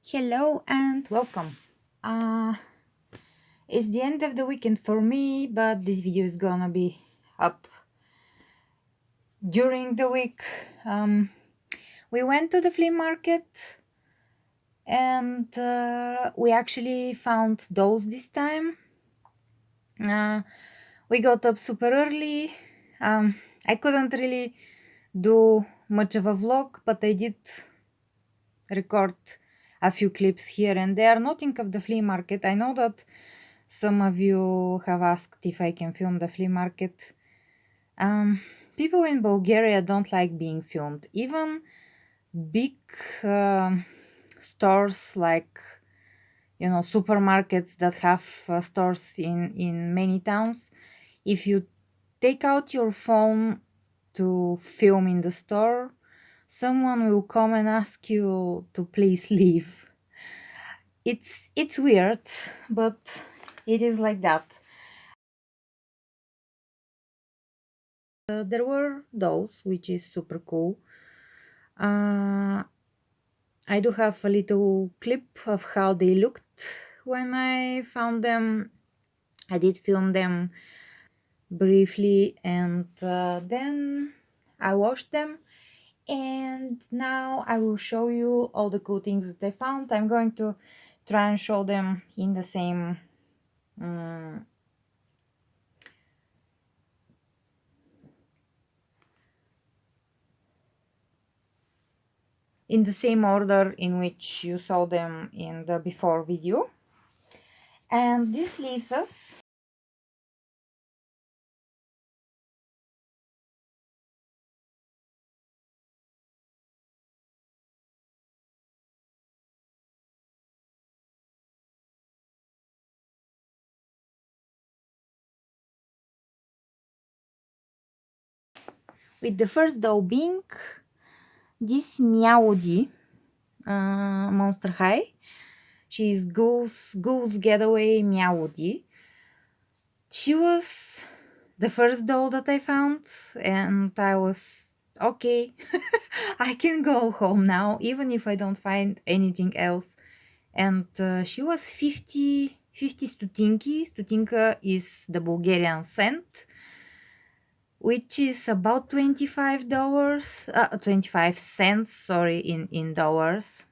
Hello and welcome. Uh, it's the end of the weekend for me, but this video is gonna be up during the week. We went to the flea market and we actually found dolls this time. Uh, we got up super early. I couldn't really do much of a vlog, but I did record a few clips here and there. Nothing of the flea market. I know that some of you have asked if I can film the flea market. People in Bulgaria don't like being filmed. Even big stores like supermarkets that have stores in many towns. If you take out your phone to film in the store, someone will come and ask you to please leave. It's weird, but it is like that. There were those, which is super cool. I do have a little clip of how they looked when I found them. I did film them briefly, and then I washed them, and now I will show you all the cool things that I found. I'm going to try and show them in the same order in which you saw them in the before video. And this leaves us with the first doll being this Meowdy Monster High. She's Goose Getaway Meowdy. She was the first doll that I found, and I was okay. I can go home now, even if I don't find anything else. And she was 50 stutinki. Stutinka is the Bulgarian cent, which is about $25, 25 cents, sorry, in dollars.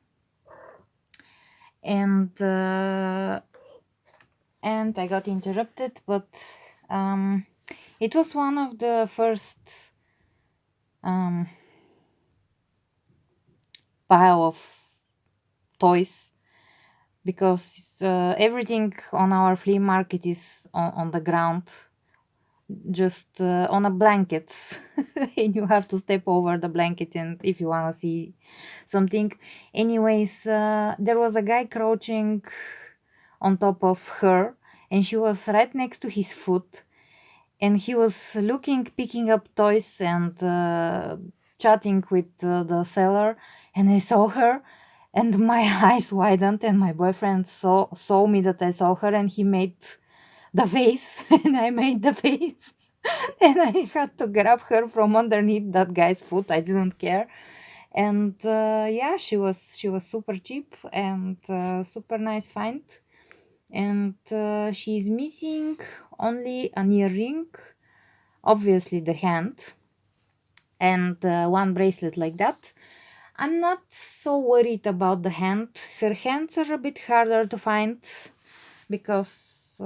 And I got interrupted, but it was one of the first pile of toys, because everything on our flea market is on the ground, just on a blanket and you have to step over the blanket and if you want to see something. Anyways, there was a guy crouching on top of her, and she was right next to his foot, and he was looking, picking up toys and chatting with the seller, and I saw her and my eyes widened, and my boyfriend saw me that I saw her, and he made the face and I made the face and I had to grab her from underneath that guy's foot. I didn't care. And yeah, she was super cheap and super nice find. And she's missing only an earring, obviously the hand, and one bracelet like that. I'm not so worried about the hand. Her hands are a bit harder to find because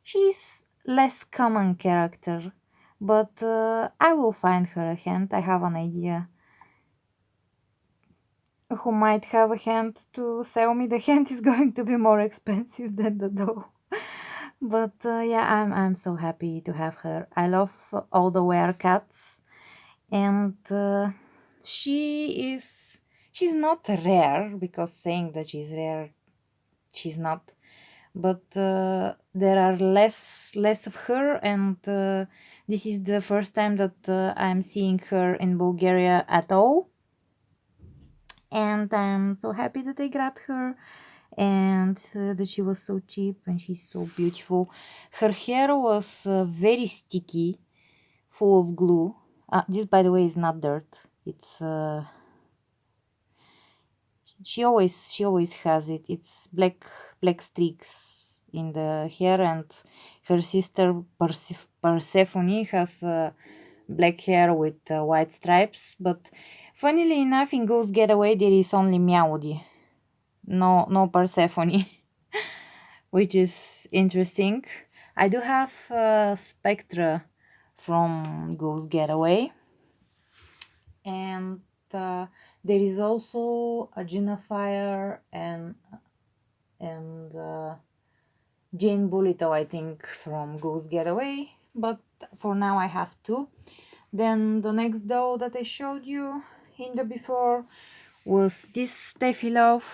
she's less common character, but I will find her a hand. I have an idea who might have a hand to sell me. The hand is going to be more expensive than the doll. But yeah, I'm so happy to have her. I love all the werecats, and she's not rare, because saying that she's rare, she's not. But there are less of her, and this is the first time that I'm seeing her in Bulgaria at all, and I'm so happy that I grabbed her, and that she was so cheap and she's so beautiful. Her hair was very sticky, full of glue. This, by the way, is not dirt. It's She always has it. It's black streaks in the hair, and her sister Persephone has black hair with white stripes. But funnily enough, in Ghost Getaway there is only Meowdy, no Persephone, which is interesting. I do have Spectra from Ghost Getaway, and uh, there is also a Genafire and Jane Bulito, I think, from Ghost Getaway. But for now, I have two. Then the next doll that I showed you in the before was this Steffi Love.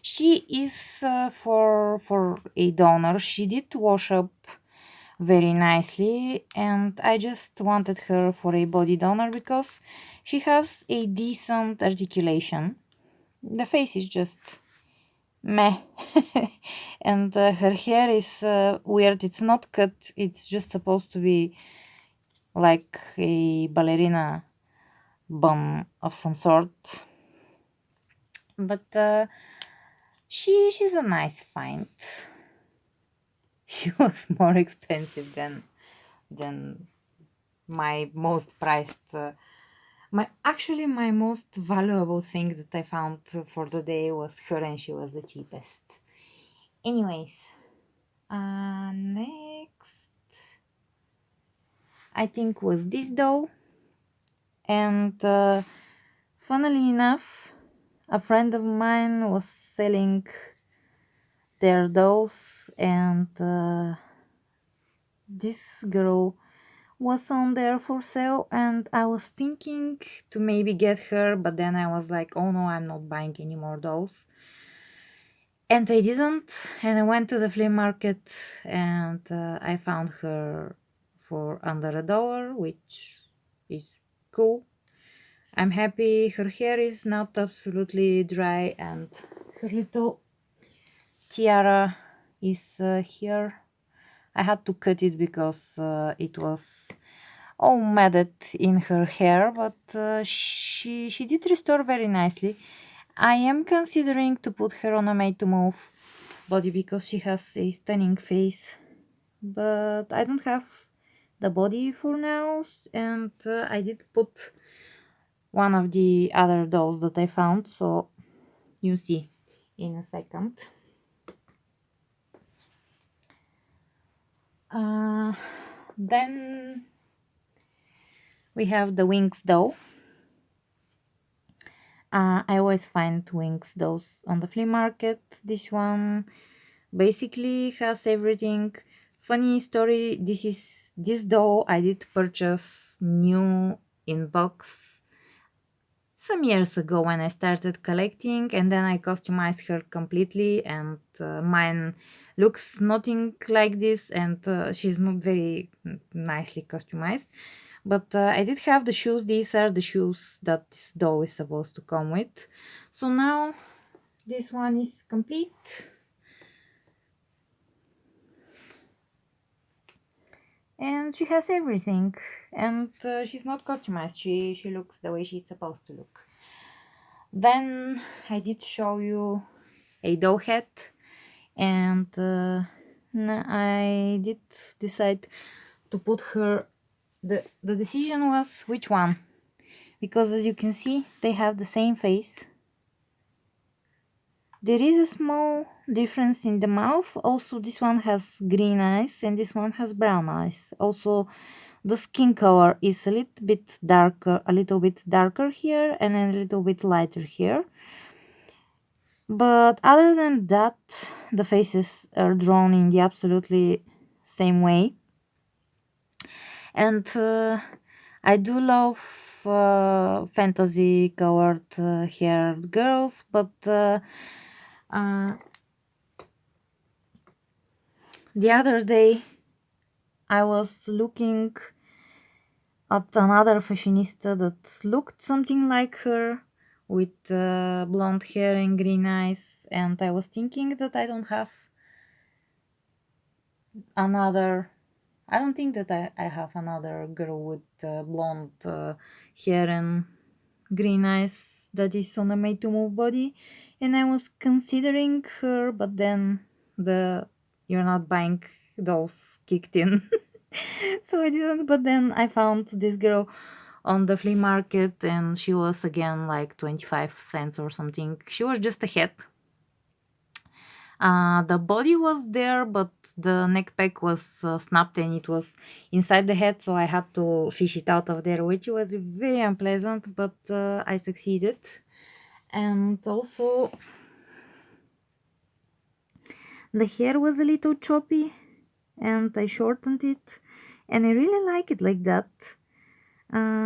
She is for a donor. She did wash up very nicely, and I just wanted her for a body donor because she has a decent articulation. The face is just meh. And her hair is weird. It's not cut, it's just supposed to be like a ballerina bun of some sort. But she's a nice find. She was more expensive than my most priced my most valuable thing that I found for the day was her, and she was the cheapest. Anyways, next I think was this doll, and funnily enough, a friend of mine was selling their dolls, and this girl was on there for sale, and I was thinking to maybe get her, but then I was like, oh no, I'm not buying any more dolls. And I didn't, and I went to the flea market, and I found her for under $1, which is cool. I'm happy. Her hair is not absolutely dry, and her little tiara is here. I had to cut it because it was all matted in her hair, but she did restore very nicely. I am considering to put her on a made to move body because she has a stunning face, but I don't have the body for now, and I did put one of the other dolls that I found, so you see in a second. Then we have the Wings doll. I always find Wings dolls on the flea market. This one basically has everything. Funny story, this doll I did purchase new in box some years ago when I started collecting, and then I customized her completely, and mine looks nothing like this, and she's not very nicely customized. But I did have the shoes. These are the shoes that this doll is supposed to come with. So now this one is complete. And she has everything, and she's not customized. She looks the way she's supposed to look. Then I did show you a dough hat, and I did decide to put her. The decision was which one, because as you can see they have the same face. There is a small difference in the mouth. Also, this one has green eyes and this one has brown eyes. Also, the skin color is a little bit darker here and a little bit lighter here. But other than that, the faces are drawn in the absolutely same way. And I do love fantasy colored haired girls, but the other day I was looking at another fashionista that looked something like her, with blonde hair and green eyes, and I was thinking that I don't think that I have another girl with blonde hair and green eyes that is on a made to move body, and I was considering her, but then the "you're not buying those" kicked in. So I didn't, but then I found this girl on the flea market, and she was again like 25 cents or something. She was just a hat. The body was there, but the neck pack was snapped and it was inside the head, so I had to fish it out of there, which was very unpleasant, but I succeeded. And also, the hair was a little choppy, and I shortened it, and I really like it like that.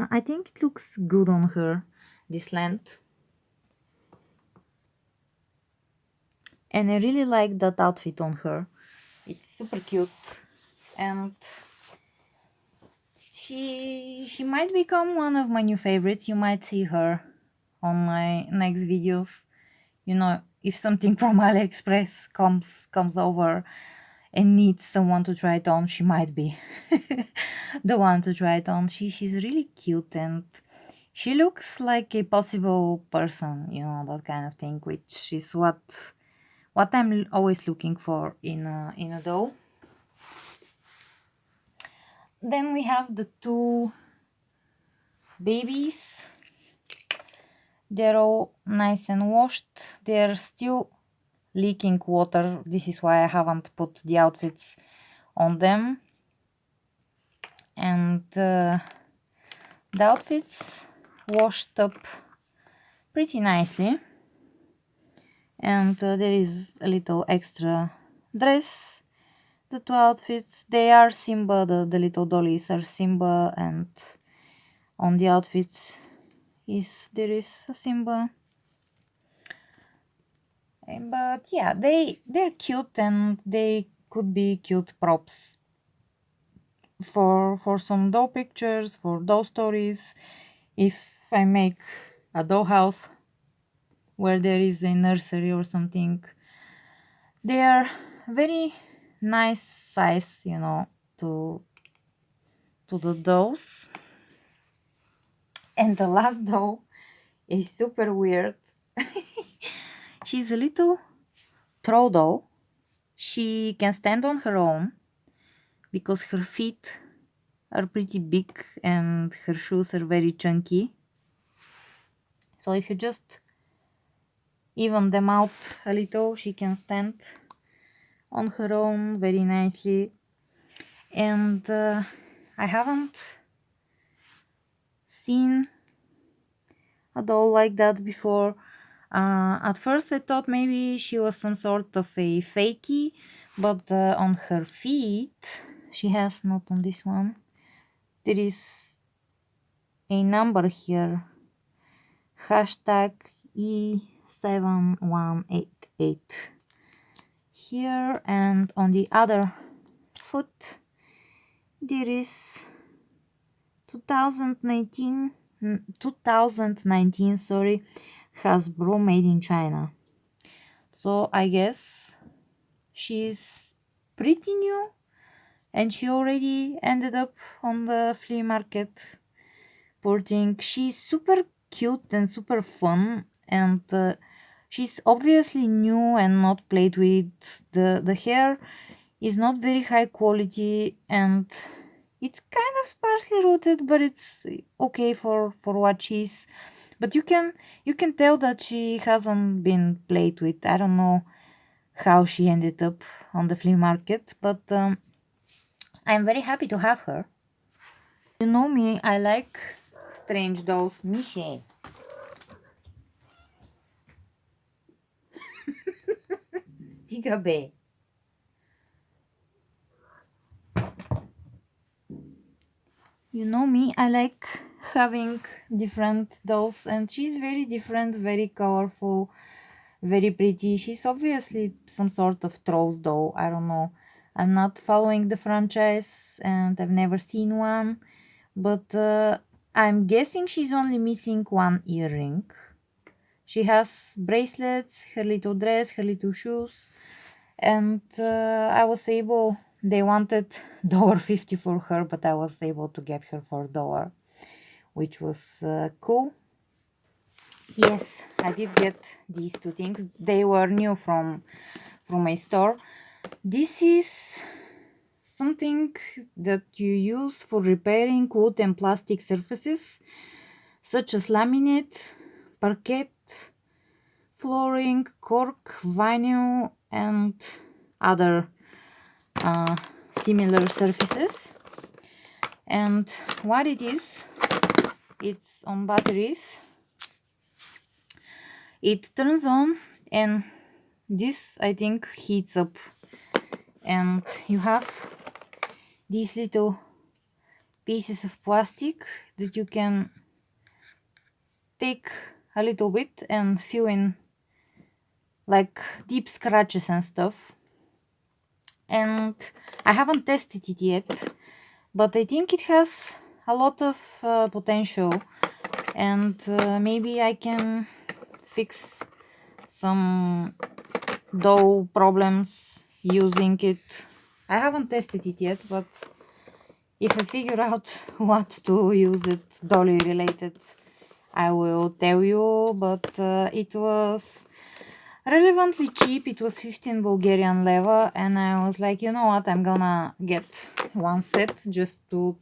I think it looks good on her, this length. And I really like that outfit on her. It's super cute, and she might become one of my new favorites. You might see her on my next videos. You know, if something from AliExpress comes over and needs someone to try it on, she might be the one to try it on. She's really cute, and she looks like a possible person, you know, that kind of thing, which is what I'm always looking for in a doll. Then we have the two babies. They're all nice and washed. They're still leaking water. This is why I haven't put the outfits on them. And the outfits washed up pretty nicely. And there is a little extra dress. The two outfits, they are Simba, the little dollies are Simba, and on the outfits there is a Simba. But yeah, they're cute, and they could be cute props for some doll pictures, for doll stories. If I make a dollhouse where there is a nursery or something, they are very nice size, you know, to the dolls. And the last doll is super weird. She's a little throw doll. She can stand on her own because her feet are pretty big and her shoes are very chunky. So if you just even them out a little, she can stand on her own very nicely. And I haven't seen a doll like that before. At first I thought maybe she was some sort of a fakey, but on her feet, she has, not on this one, there is a number here, hashtag E7188 here, and on the other foot there is 2019 sorry, Hasbro made in China. So I guess she's pretty new, and she already ended up on the flea market. Poor thing. She's super cute and super fun, and she's obviously new and not played with. The hair is not very high quality, and it's kind of sparsely rooted, but it's okay for what she's. But you can tell that she hasn't been played with. I don't know how she ended up on the flea market, but I'm very happy to have her. You know me, I like strange dolls. Michelle. Stigabe. You know me, I like having different dolls, and she's very different, very colorful, very pretty. She's obviously some sort of Trolls doll. I don't know. I'm not following the franchise and I've never seen one, but I'm guessing she's only missing one earring. She has bracelets, her little dress, her little shoes, and I was able. They wanted $50 for her, but I was able to get her for $1, which was cool. Yes, I did get these two things. They were new from my store. This is something that you use for repairing wood and plastic surfaces, such as laminate, parquet, flooring, cork, vinyl, and other similar surfaces. And what it is, it's on batteries. It turns on and this, I think, heats up, and you have these little pieces of plastic that you can take a little bit and fill in like deep scratches and stuff. And I haven't tested it yet, but I think it has a lot of potential, and maybe I can fix some dough problems using it. I haven't tested it yet, but if I figure out what to use it Dolly related, I will tell you. But it was relevantly cheap. It was 15 Bulgarian leva, and I was like, you know what, I'm gonna get one set just to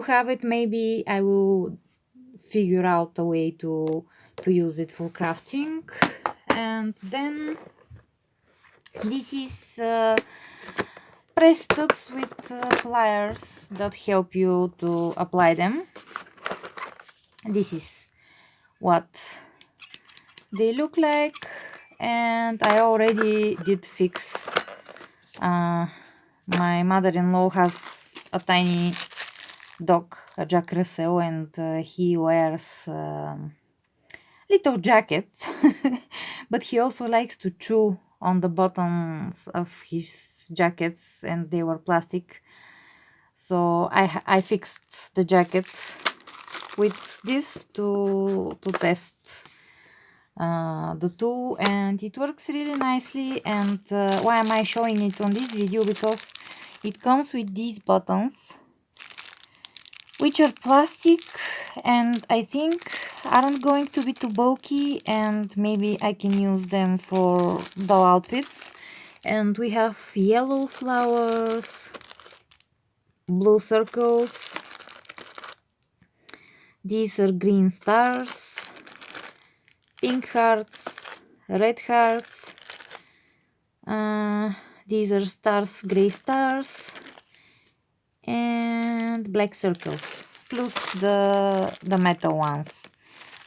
have it. Maybe I will figure out a way to use it for crafting. And then this is press studs with pliers that help you to apply them. This is what they look like, and I already did fix. My mother-in-law has a tiny dog, a Jack Russell, and he wears little jackets, but he also likes to chew on the buttons of his jackets, and they were plastic. So I fixed the jacket with this to test the tool, and it works really nicely. And why am I showing it on this video? Because it comes with these buttons, which are plastic, and I think aren't going to be too bulky, and maybe I can use them for doll outfits. And we have yellow flowers, blue circles, these are green stars, pink hearts, red hearts, these are stars, gray stars, and black circles, plus the metal ones,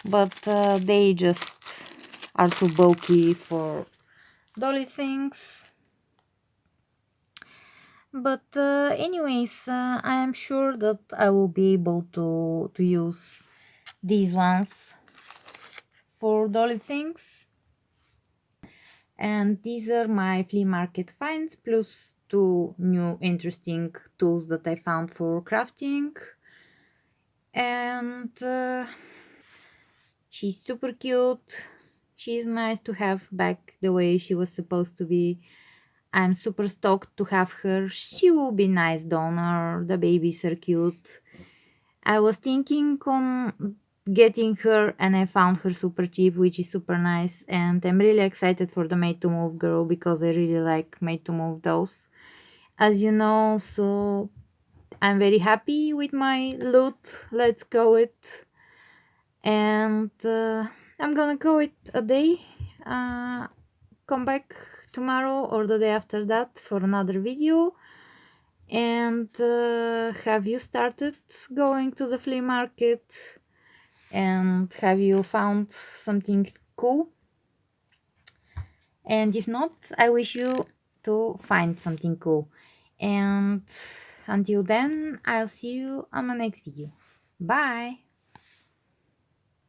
but they just are too bulky for dolly things. But anyways, I am sure that I will be able to use these ones for dolly things. And these are my flea market finds, plus two new interesting tools that I found for crafting. And she's super cute. She's nice to have back the way she was supposed to be. I'm super stoked to have her. She will be nice donor. The babies are cute. I was thinking on getting her, and I found her super cheap, which is super nice. And I'm really excited for the made to move girl, because I really like made to move dolls, as you know. So I'm very happy with my loot, let's go it. And I'm gonna go it a day, come back tomorrow or the day after that for another video. And have you started going to the flea market, and have you found something cool? And if not, I wish you to find something cool. And until then, I'll see you on my next video. Bye!